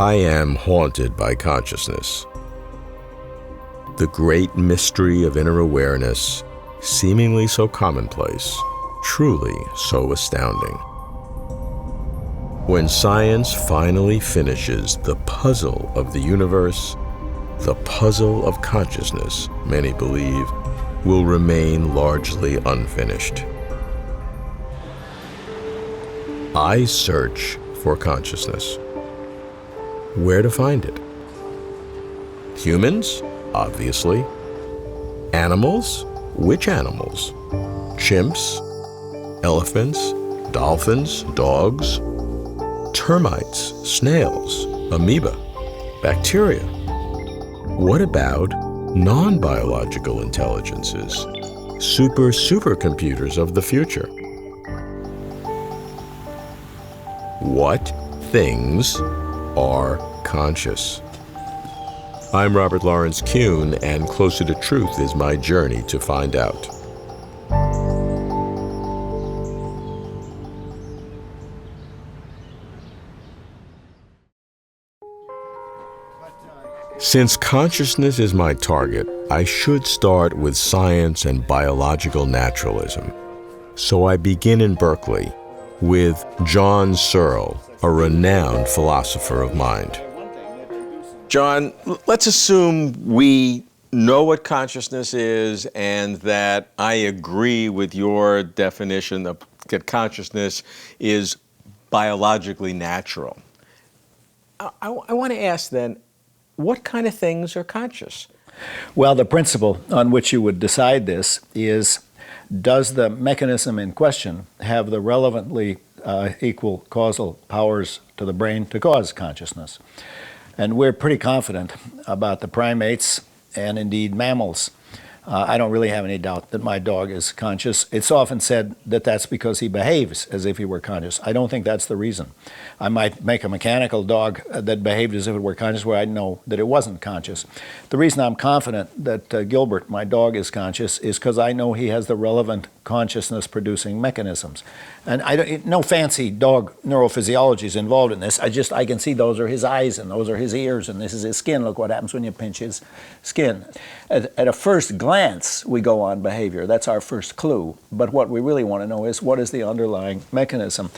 I am haunted by consciousness. The great mystery of inner awareness, seemingly so commonplace, truly so astounding. When science finally finishes the puzzle of the universe, the puzzle of consciousness, many believe, will remain largely unfinished. I search for consciousness. Where to find it? Humans? Obviously. Animals? Which animals? Chimps? Elephants? Dolphins? Dogs? Termites? Snails? Amoeba? Bacteria? What about non-biological intelligences? Supercomputers of the future? What things are conscious? I'm Robert Lawrence Kuhn, and Closer to Truth is my journey to find out. Since consciousness is my target, I should start with science and biological naturalism. So I begin in Berkeley with John Searle, a renowned philosopher of mind. John, let's assume we know what consciousness is and that I agree with your definition that consciousness is biologically natural. I want to ask then, what kind of things are conscious? Well, the principle on which you would decide this is, does the mechanism in question have the relevantly equal causal powers to the brain to cause consciousness? And we're pretty confident about the primates and indeed mammals. I don't really have any doubt that my dog is conscious. It's often said that that's because he behaves as if he were conscious. I don't think that's the reason. I might make a mechanical dog that behaved as if it were conscious where I know that it wasn't conscious. The reason I'm confident that Gilbert, my dog, is conscious is because I know he has the relevant consciousness-producing mechanisms. And no fancy dog neurophysiology is involved in this. I can see those are his eyes and those are his ears and this is his skin. Look what happens when you pinch his skin. At a first glance, we go on behavior. That's our first clue. But what we really want to know is, what is the underlying mechanism?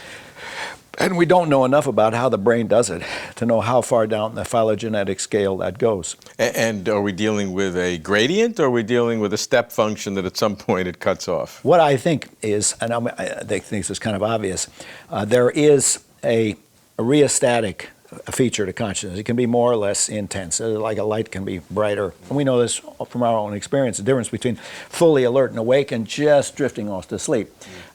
And we don't know enough about how the brain does it to know how far down the phylogenetic scale that goes. And are we dealing with a gradient, or are we dealing with a step function that at some point it cuts off? What I think is, and I think this is kind of obvious, there is a rheostatic feature to consciousness. It can be more or less intense, like a light can be brighter. And we know this from our own experience, the difference between fully alert and awake and just drifting off to sleep.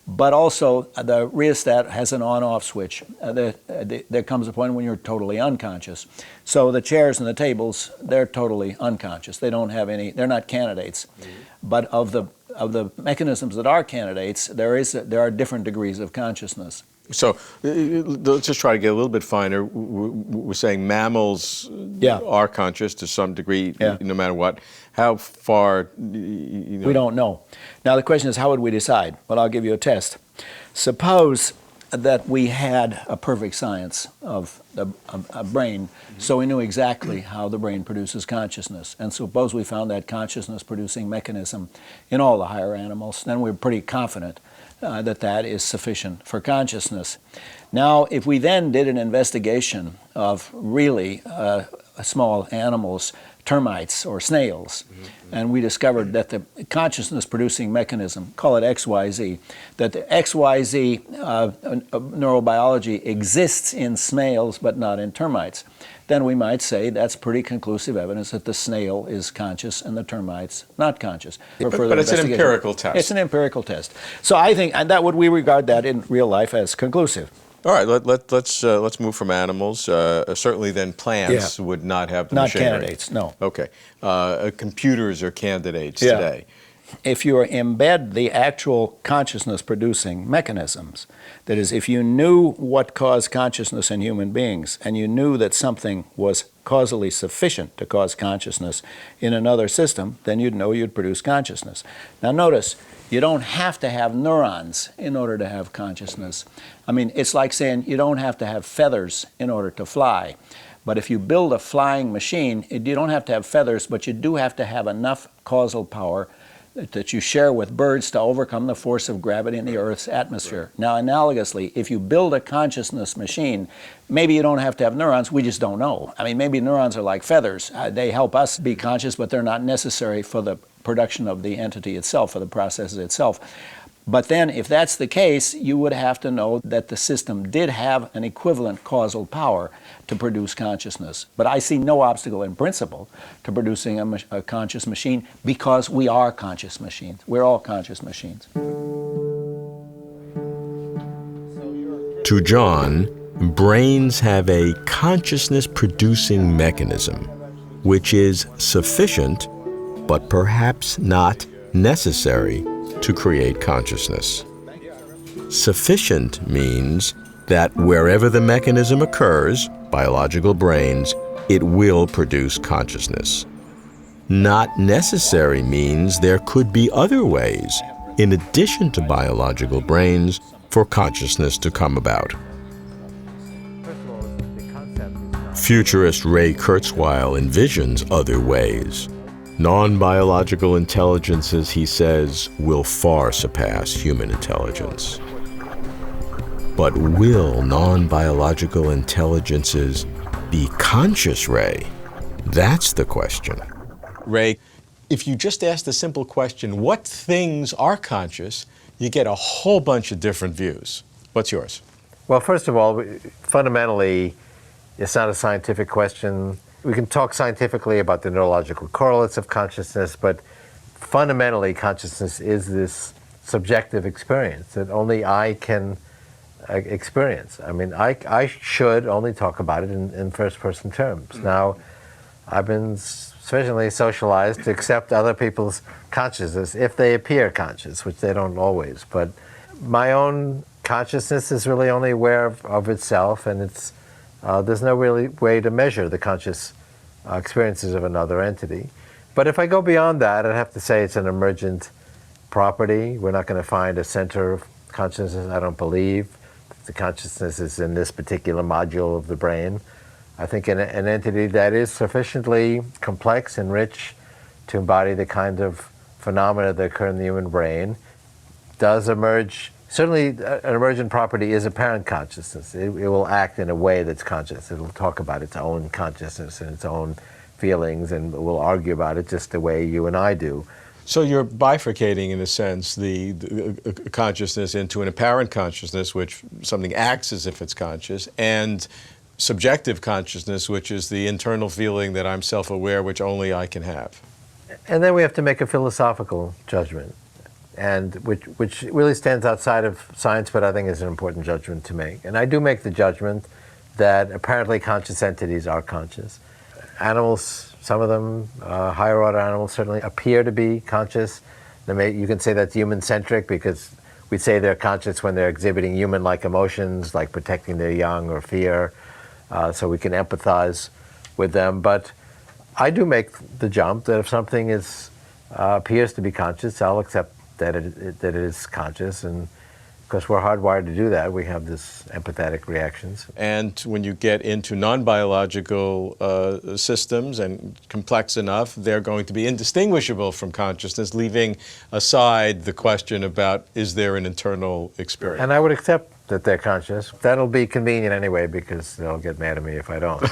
But also, the rheostat has an on-off switch. There comes a point when you're totally unconscious. So the chairs and the tables, they're totally unconscious. They don't have any, they're not candidates. But of the mechanisms that are candidates, there are different degrees of consciousness. So let's just try to get a little bit finer. We're saying mammals are conscious to some degree, no matter what. How far? We don't know. Now the question is, how would we decide? Well, I'll give you a test. Suppose that we had a perfect science of a brain, so we knew exactly how the brain produces consciousness. And suppose we found that consciousness-producing mechanism in all the higher animals, then we're pretty confident that is sufficient for consciousness. Now, if we then did an investigation of really small animals, termites or snails, and we discovered that the consciousness-producing mechanism, call it XYZ, that the XYZ neurobiology exists in snails but not in termites, then we might say that's pretty conclusive evidence that the snail is conscious and the termite's not conscious. But it's an empirical test. It's an empirical test. So I think, and we regard that in real life as conclusive. All right, let's move from animals. Certainly then plants would not have the machinery. Not candidates, no. Okay. Computers are candidates today. If you embed the actual consciousness-producing mechanisms, that is, if you knew what caused consciousness in human beings, and you knew that something was causally sufficient to cause consciousness in another system, then you'd know you'd produce consciousness. Now notice, you don't have to have neurons in order to have consciousness. I mean, it's like saying you don't have to have feathers in order to fly. But if you build a flying machine, you don't have to have feathers, but you do have to have enough causal power that you share with birds to overcome the force of gravity in the Earth's atmosphere. Now, analogously, if you build a consciousness machine, maybe you don't have to have neurons, we just don't know. I mean, maybe neurons are like feathers. They help us be conscious, but they're not necessary for the production of the entity itself, for the process itself. But then, if that's the case, you would have to know that the system did have an equivalent causal power to produce consciousness. But I see no obstacle in principle to producing a conscious machine, because we are conscious machines. We're all conscious machines. To John, brains have a consciousness-producing mechanism, which is sufficient, but perhaps not necessary, to create consciousness. Sufficient means that wherever the mechanism occurs, biological brains, it will produce consciousness. Not necessary means there could be other ways, in addition to biological brains, for consciousness to come about. Futurist Ray Kurzweil envisions other ways. Non-biological intelligences, he says, will far surpass human intelligence. But will non-biological intelligences be conscious, Ray? That's the question. Ray, if you just ask the simple question, what things are conscious, you get a whole bunch of different views. What's yours? Well, first of all, fundamentally, it's not a scientific question. We can talk scientifically about the neurological correlates of consciousness, but fundamentally, consciousness is this subjective experience that only I can experience. I mean, I should only talk about it in first-person terms. Now, I've been sufficiently socialized to accept other people's consciousness if they appear conscious, which they don't always. But my own consciousness is really only aware of itself, and it's there's no really way to measure the conscious experiences of another entity. But if I go beyond that, I'd have to say it's an emergent property. We're not going to find a center of consciousness, I don't believe. The consciousness is in this particular module of the brain. I think an entity that is sufficiently complex and rich to embody the kind of phenomena that occur in the human brain does emerge. Certainly, an emergent property is apparent consciousness. It will act in a way that's conscious. It will talk about its own consciousness and its own feelings, and will argue about it just the way you and I do. So you're bifurcating, in a sense, the consciousness into an apparent consciousness, which something acts as if it's conscious, and subjective consciousness, which is the internal feeling that I'm self-aware, which only I can have. And then we have to make a philosophical judgment, and which really stands outside of science, but I think is an important judgment to make. And I do make the judgment that apparently conscious entities are conscious. Animals, some of them, higher order animals, certainly appear to be conscious. You can say that's human-centric because we say they're conscious when they're exhibiting human-like emotions, like protecting their young or fear, so we can empathize with them. But I do make the jump that if something appears to be conscious, I'll accept that it is conscious, and because we're hardwired to do that, we have this empathetic reactions. And when you get into non-biological systems and complex enough, they're going to be indistinguishable from consciousness, leaving aside the question about, is there an internal experience? And I would accept that they're conscious. That'll be convenient anyway, because they'll get mad at me if I don't.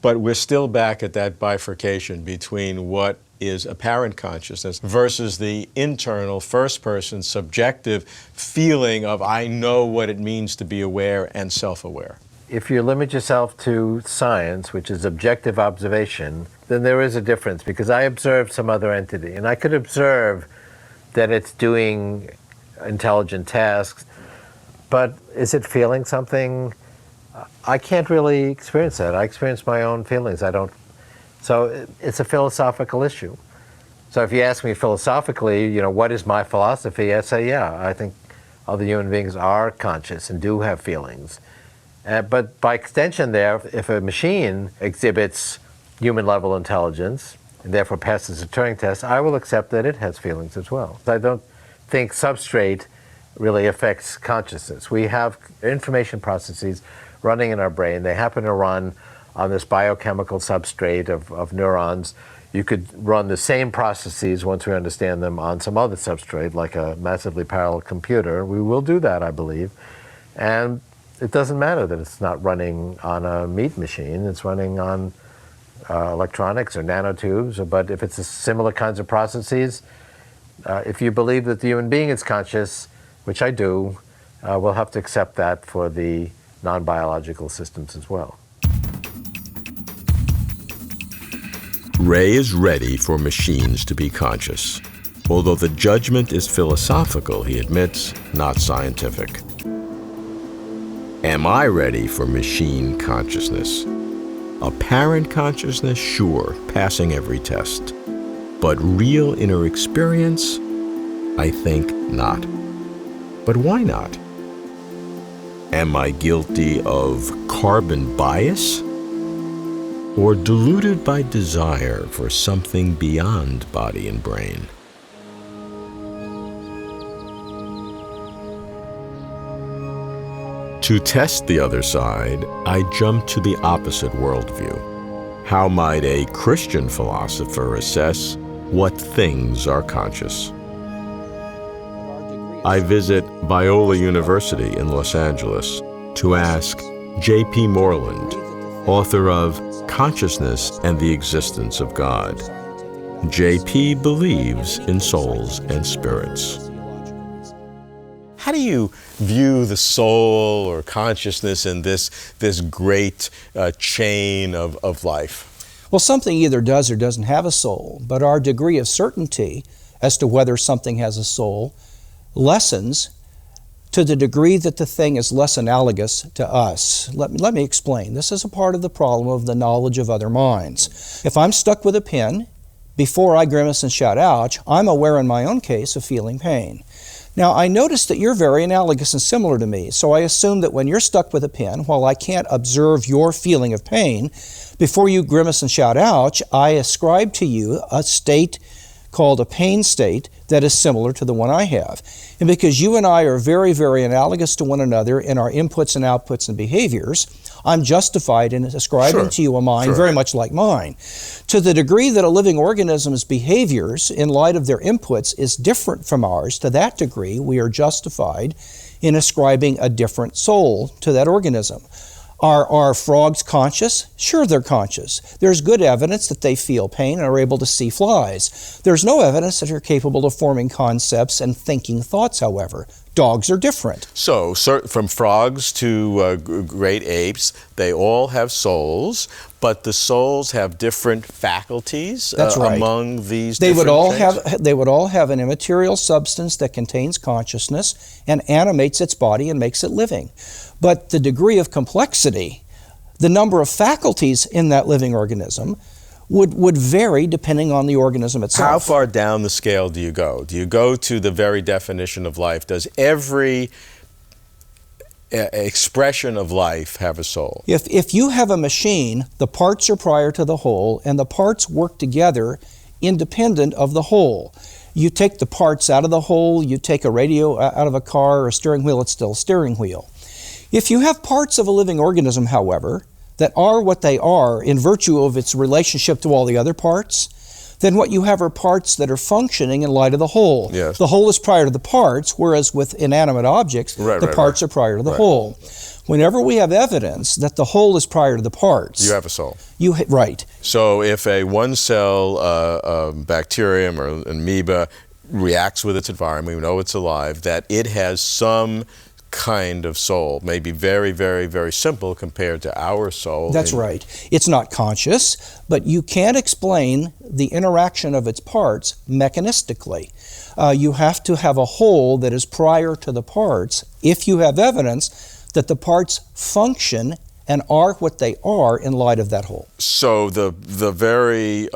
But we're still back at that bifurcation between what is apparent consciousness versus the internal, first-person, subjective feeling of I know what it means to be aware and self-aware. If you limit yourself to science, which is objective observation, then there is a difference, because I observe some other entity, and I could observe that it's doing intelligent tasks, but is it feeling something? I can't really experience that. I experience my own feelings. So it's a philosophical issue. So if you ask me philosophically, what is my philosophy? I say, yeah, I think other human beings are conscious and do have feelings. But by extension there, if a machine exhibits human-level intelligence and therefore passes a Turing test, I will accept that it has feelings as well. I don't think substrate really affects consciousness. We have information processes running in our brain. They happen to run on this biochemical substrate of neurons. You could run the same processes, once we understand them, on some other substrate, like a massively parallel computer. We will do that, I believe. And it doesn't matter that it's not running on a meat machine. It's running on electronics or nanotubes. But if it's similar kinds of processes, if you believe that the human being is conscious, which I do, we'll have to accept that for the non-biological systems as well. Ray is ready for machines to be conscious. Although the judgment is philosophical, he admits, not scientific. Am I ready for machine consciousness? Apparent consciousness, sure, passing every test. But real inner experience? I think not. But why not? Am I guilty of carbon bias? Or deluded by desire for something beyond body and brain? To test the other side, I jump to the opposite worldview. How might a Christian philosopher assess what things are conscious? I visit Biola University in Los Angeles to ask J.P. Moreland, author of Consciousness and the Existence of God. J.P. believes in souls and spirits. How do you view the soul or consciousness in this great chain of life? Well, something either does or doesn't have a soul, but our degree of certainty as to whether something has a soul lessens to the degree that the thing is less analogous to us. Let me explain. This is a part of the problem of the knowledge of other minds. If I'm stuck with a pin, before I grimace and shout ouch, I'm aware in my own case of feeling pain. Now, I notice that you're very analogous and similar to me, so I assume that when you're stuck with a pin, while I can't observe your feeling of pain, before you grimace and shout ouch, I ascribe to you a state called a pain state that is similar to the one I have. And because you and I are very, very analogous to one another in our inputs and outputs and behaviors, I'm justified in ascribing to you a mind very much like mine. To the degree that a living organism's behaviors, in light of their inputs, is different from ours, to that degree we are justified in ascribing a different soul to that organism. Are frogs conscious? Sure, they're conscious. There's good evidence that they feel pain and are able to see flies. There's no evidence that they're capable of forming concepts and thinking thoughts, however. Dogs are different. So, from frogs to great apes, they all have souls, but the souls have different faculties. That's right. Among these they would all traits? They would all have an immaterial substance that contains consciousness and animates its body and makes it living. But the degree of complexity, the number of faculties in that living organism, would vary depending on the organism itself. How far down the scale do you go? Do you go to the very definition of life? Does every expression of life have a soul? If you have a machine, the parts are prior to the whole, and the parts work together independent of the whole. You take the parts out of the whole, you take a radio out of a car or a steering wheel, it's still a steering wheel. If you have parts of a living organism, however, that are what they are in virtue of its relationship to all the other parts, then what you have are parts that are functioning in light of the whole. Yes. The whole is prior to the parts, whereas with inanimate objects, the parts are prior to the whole. Whenever we have evidence that the whole is prior to the parts, You have a soul. Right. So if a one-cell bacterium or amoeba reacts with its environment, we know it's alive, that it has some kind of soul, maybe very, very, very simple compared to our soul. That's right. It's not conscious, but you can't explain the interaction of its parts mechanistically. You have to have a whole that is prior to the parts if you have evidence that the parts function and are what they are in light of that whole. So the very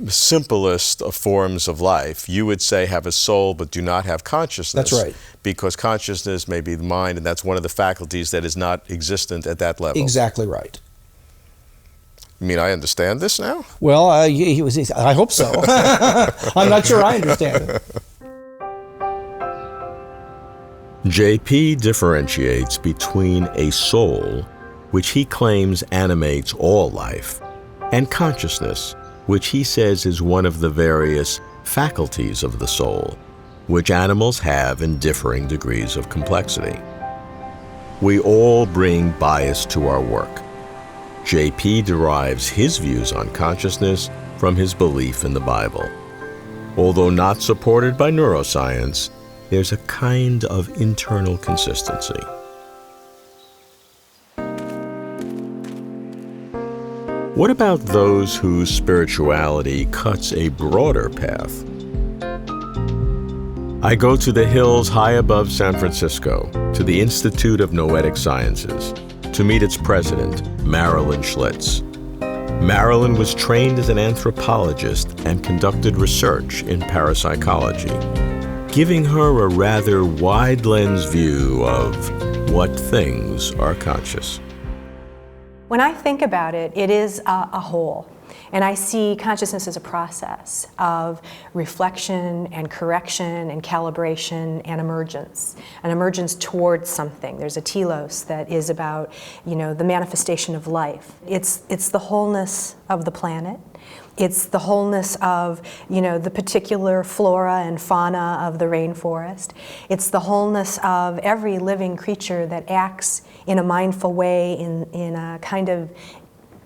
simplest of forms of life, you would say have a soul but do not have consciousness. That's right. Because consciousness may be the mind, and that's one of the faculties that is not existent at that level. Exactly right. You mean I understand this now? Well, I hope so. I'm not sure I understand it. J.P. differentiates between a soul which he claims animates all life, and consciousness, which he says is one of the various faculties of the soul, which animals have in differing degrees of complexity. We all bring bias to our work. JP derives his views on consciousness from his belief in the Bible. Although not supported by neuroscience, there's a kind of internal consistency. What about those whose spirituality cuts a broader path? I go to the hills high above San Francisco, to the Institute of Noetic Sciences, to meet its president, Marilyn Schlitz. Marilyn was trained as an anthropologist and conducted research in parapsychology, giving her a rather wide lens view of what things are conscious. When I think about it, it is a whole. And I see consciousness as a process of reflection and correction and calibration and emergence. An emergence towards something. There's a telos that is about, the manifestation of life. It's the wholeness of the planet. It's the wholeness of, the particular flora and fauna of the rainforest. It's the wholeness of every living creature that acts in a mindful way in a kind of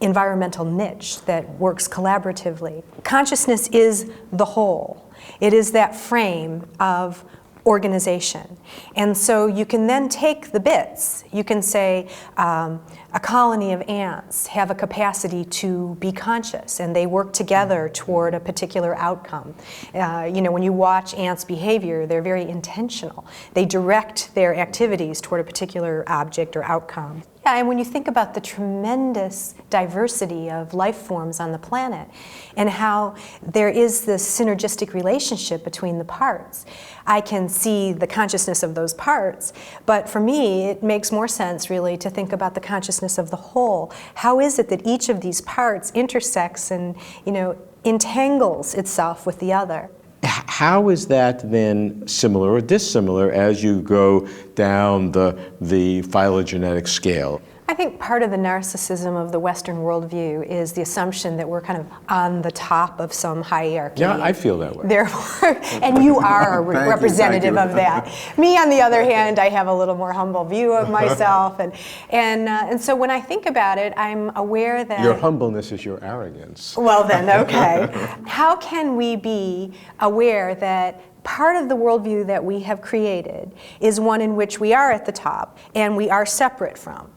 environmental niche that works collaboratively. Consciousness is the whole. It is that frame of organization. And so you can then take the bits. You can say a colony of ants have a capacity to be conscious, and they work together toward a particular outcome. When you watch ants' behavior, they're very intentional. They direct their activities toward a particular object or outcome. Yeah, and when you think about the tremendous diversity of life forms on the planet and how there is this synergistic relationship between the parts, I can see the consciousness of those parts, but for me it makes more sense really to think about the consciousness of the whole. How is it that each of these parts intersects and entangles itself with the other? How is that then similar or dissimilar as you go down the phylogenetic scale? I think part of the narcissism of the Western worldview is the assumption that we're kind of on the top of some hierarchy. Yeah, I feel that way. Therefore, and you are a representative of that. Me, on the other hand, I have a little more humble view of myself, and so when I think about it, I'm aware that your humbleness is your arrogance. Well, then, okay. How can we be aware that part of the worldview that we have created is one in which we are at the top and we are separate from?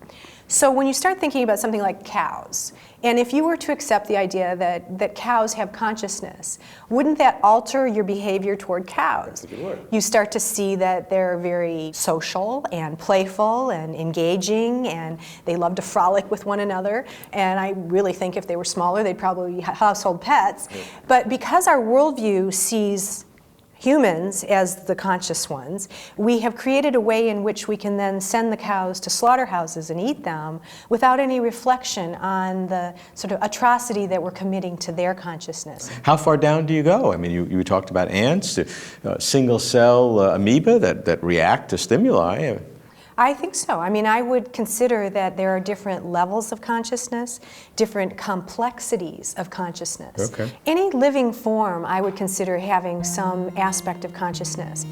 So when you start thinking about something like cows, and if you were to accept the idea that cows have consciousness, wouldn't that alter your behavior toward cows? I think it would. You start to see that they're very social and playful and engaging, and they love to frolic with one another. And I really think if they were smaller, they'd probably be household pets. Yeah. But because our worldview sees humans as the conscious ones, we have created a way in which we can then send the cows to slaughterhouses and eat them without any reflection on the sort of atrocity that we're committing to their consciousness. How far down do you go? I mean, you talked about ants, single-cell amoeba that react to stimuli. I think so. I mean, I would consider that there are different levels of consciousness, different complexities of consciousness. Okay. Any living form I would consider having some aspect of consciousness.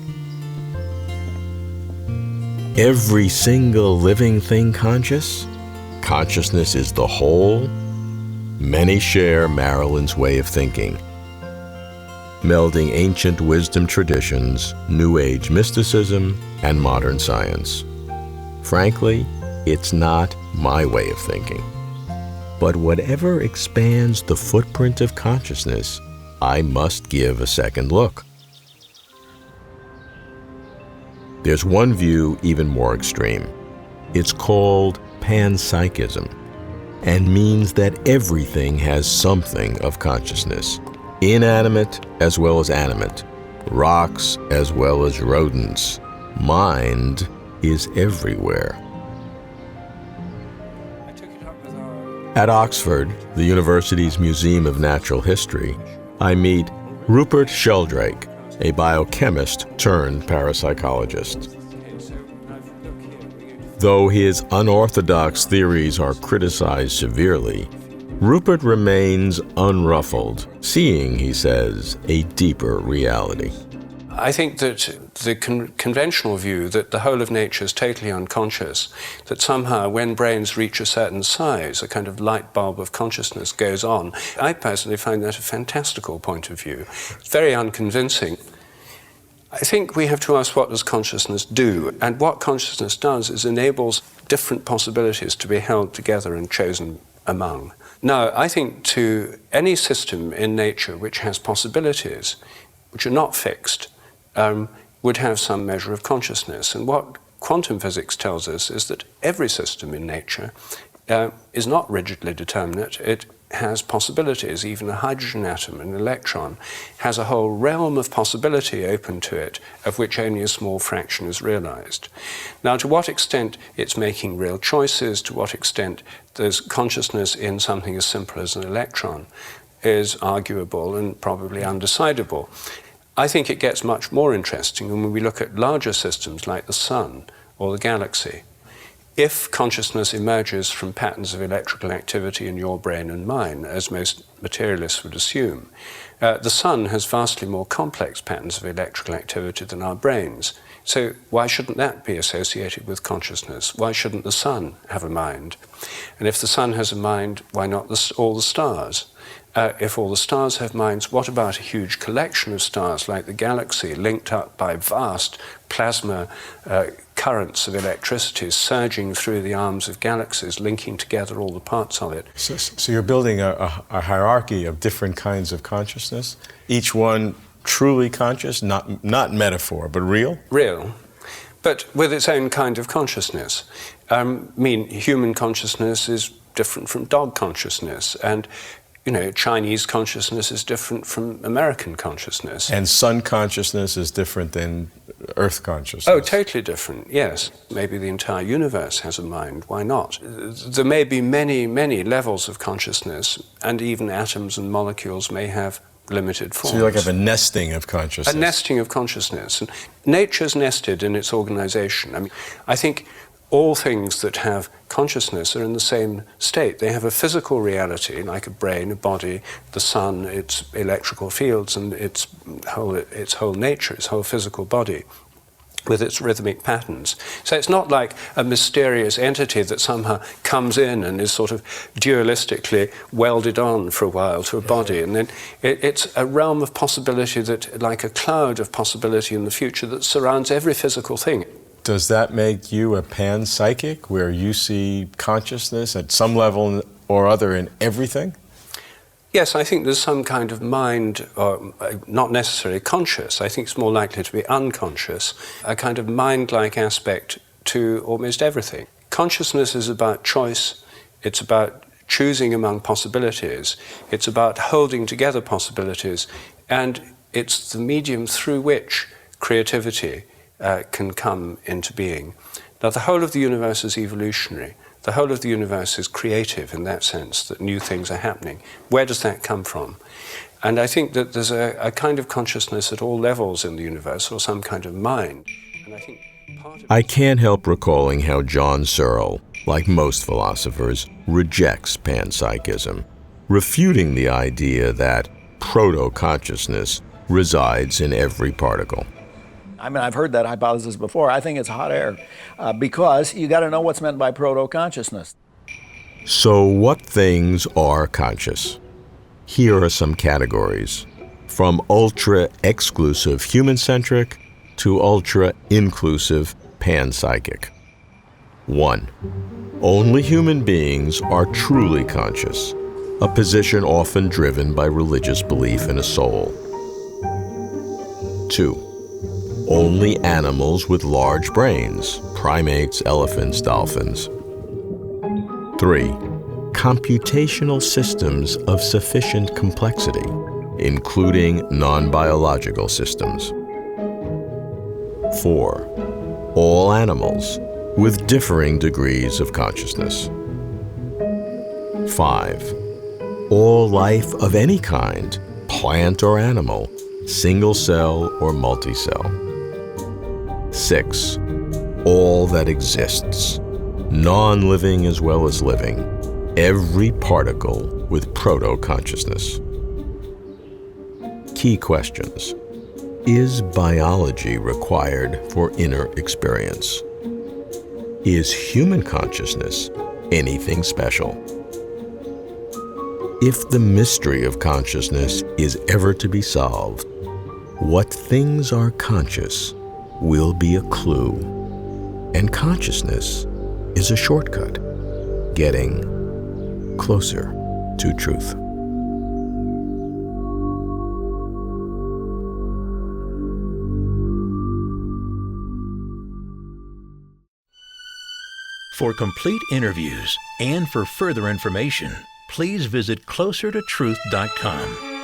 Every single living thing conscious? Consciousness is the whole? Many share Marilyn's way of thinking, melding ancient wisdom traditions, New Age mysticism, and modern science. Frankly, it's not my way of thinking. But whatever expands the footprint of consciousness, I must give a second look. There's one view even more extreme. It's called Panpsychism, and means that everything has something of consciousness, inanimate as well as animate, rocks as well as rodents. Mind is everywhere. At Oxford, the university's Museum of Natural History, I meet Rupert Sheldrake, a biochemist turned parapsychologist. Though his unorthodox theories are criticized severely, Rupert remains unruffled, seeing, he says, a deeper reality. I think that the conventional view that the whole of nature is totally unconscious, that somehow when brains reach a certain size, a kind of light bulb of consciousness goes on, I personally find that a fantastical point of view. It's very unconvincing. I think we have to ask, what does consciousness do? And what consciousness does is enables different possibilities to be held together and chosen among. Now, I think to any system in nature which has possibilities which are not fixed, would have some measure of consciousness. And what quantum physics tells us is that every system in nature is not rigidly determinate. It has possibilities. Even a hydrogen atom, an electron, has a whole realm of possibility open to it, of which only a small fraction is realized. Now, to what extent it's making real choices, to what extent there's consciousness in something as simple as an electron, is arguable and probably undecidable. I think it gets much more interesting when we look at larger systems like the Sun or the galaxy. If consciousness emerges from patterns of electrical activity in your brain and mine, as most materialists would assume, the Sun has vastly more complex patterns of electrical activity than our brains. So why shouldn't that be associated with consciousness? Why shouldn't the Sun have a mind? And if the Sun has a mind, why not all the stars? If all the stars have minds, what about a huge collection of stars like the galaxy, linked up by vast plasma currents of electricity surging through the arms of galaxies, linking together all the parts of it? So you're building a hierarchy of different kinds of consciousness, each one truly conscious, not metaphor, but real? Real, but with its own kind of consciousness. Human consciousness is different from dog consciousness, and Chinese consciousness is different from American consciousness. And sun consciousness is different than earth consciousness. Oh, totally different, yes. Maybe the entire universe has a mind, why not? There may be many, many levels of consciousness, and even atoms and molecules may have limited forms. So you have a nesting of consciousness. A nesting of consciousness. And nature's nested in its organization. I think all things that have consciousness are in the same state. They have a physical reality, like a brain, a body, the sun, its electrical fields, and its whole nature, its whole physical body, with its rhythmic patterns. So it's not like a mysterious entity that somehow comes in and is sort of dualistically welded on for a while to a body. And then it's a realm of possibility that, like a cloud of possibility in the future, that surrounds every physical thing. Does that make you a panpsychic, where you see consciousness at some level or other in everything? Yes, I think there's some kind of mind, not necessarily conscious. I think it's more likely to be unconscious, a kind of mind-like aspect to almost everything. Consciousness is about choice. It's about choosing among possibilities. It's about holding together possibilities. And it's the medium through which creativity can come into being. Now, the whole of the universe is evolutionary. The whole of the universe is creative in that sense, that new things are happening. Where does that come from? And I think that there's a kind of consciousness at all levels in the universe, or some kind of mind. And I think part of I can't help recalling how John Searle, like most philosophers, rejects panpsychism, refuting the idea that proto-consciousness resides in every particle. I've heard that hypothesis before. I think it's hot air because you got to know what's meant by proto-consciousness. So what things are conscious? Here are some categories, from ultra-exclusive human-centric to ultra-inclusive panpsychic. 1. Only human beings are truly conscious, a position often driven by religious belief in a soul. 2. Only animals with large brains, primates, elephants, dolphins. 3. Computational systems of sufficient complexity, including non-biological systems. 4. All animals, with differing degrees of consciousness. 5. All life of any kind, plant or animal, single cell or multicell. 6. All that exists, non-living as well as living, every particle with proto-consciousness. Key questions. Is biology required for inner experience? Is human consciousness anything special? If the mystery of consciousness is ever to be solved, what things are conscious will be a clue, and consciousness is a shortcut getting closer to truth. For complete interviews and for further information, please visit closertotruth.com.